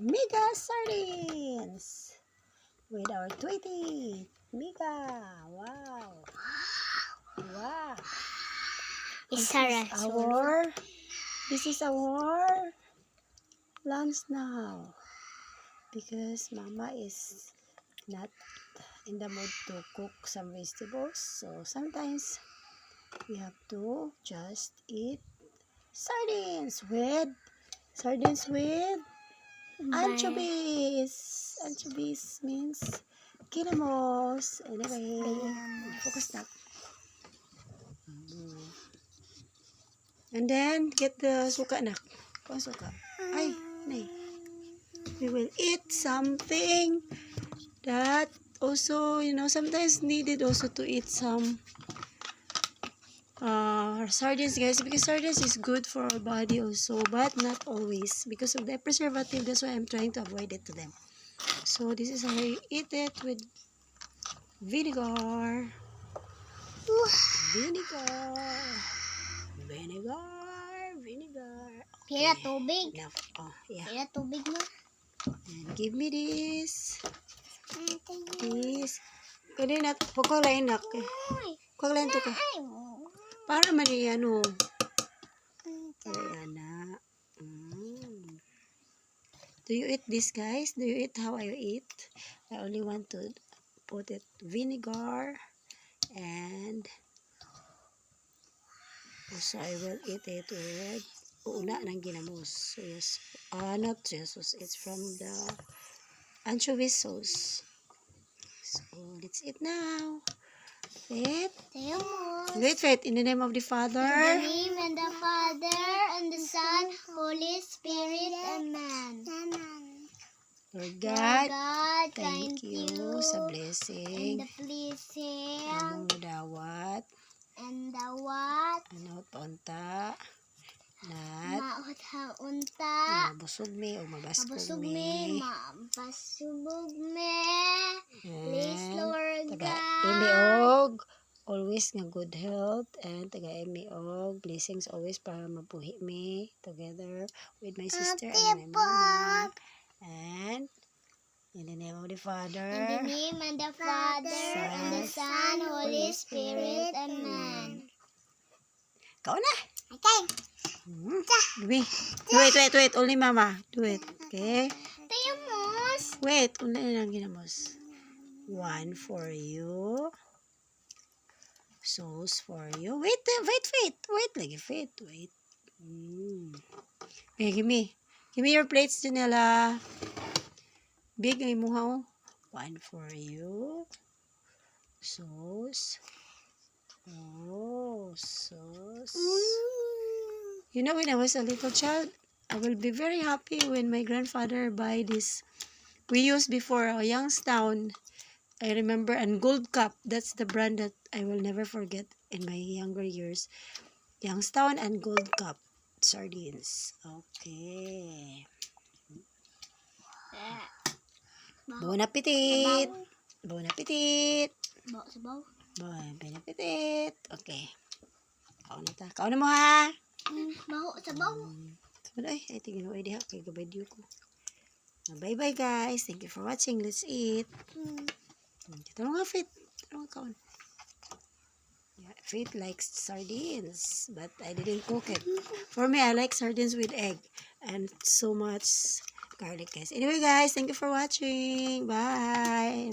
mega sardines with our Tweety. Mega. Wow. Wow. This is our lunch now because Mama is not in the mood to cook some vegetables, so sometimes we have to just eat sardines with anchovies. Anchovies means kinamos. Anyway, focus na. And then get the suka nak. Kung suka. Ay, nay. We will eat something that also, sometimes needed also to eat some sardines, guys, because sardines is good for our body also, but not always because of the preservative. That's why I'm trying to avoid it to them. So this is how I eat it with vinegar. Vinegar. Pila tubig. Enough. Oh, yeah. Pila tubig mo. And give me this. This. Pwede na. Pagkak lain nak. Pagkak lain to ka. Para mali ano. Ayan na. Do you eat this, guys? Do you eat how I eat? I only want to put it vinegar and also I will eat it with una ng ginamos. So yes, not Jesus. It's from the anchovy sauce. So let's eat now. Wait. Wait. In the name of the Father. In the name and the Father and the Son, Holy Spirit. Amen. Lord God, thank you sa blessing. And the blessing. Among dawat. And the what? Ano unta. Nat. Unta. Mabusog me o mabasog Mabusog me. Mabasubog me. Please, Lord God. Taga-emiog. Always nga good health. And taga-emiog. Blessings always para mabuhi me. Together with my sister and my mama. And in the name of the Father. In the name and the Father and the Son, Holy Spirit. Amen. Kau na. Okay. Wait. Only Mama. Do it. Okay? Tayo, Mos. Wait. Only lang ginamos. One for you. Sauce for you. Wait. Lagi wait. Okay, give me your plates, Janela. Big ay mo ha. One for you. Sauce. Oh, sauce. You know, when I was a little child, I will be very happy when my grandfather buy this. We used before Youngstown. I remember, and Gold Cup. That's the brand that I will never forget in my younger years. Youngstown and Gold Cup sardines. Okay. Bon appetit. Bon appetit. Sabaw. Bon appetit. Okay. Kaon na mo ha. Sabaw. Ay, tingin mo ay diha kay gabay ko. Bye guys. Thank you for watching. Let's eat. Ito nga Faith. Ito nga kaon. Yeah, Faith likes sardines, but I didn't cook it. For me, I like sardines with egg and so much garlic, guys. Anyway, guys, thank you for watching. Bye.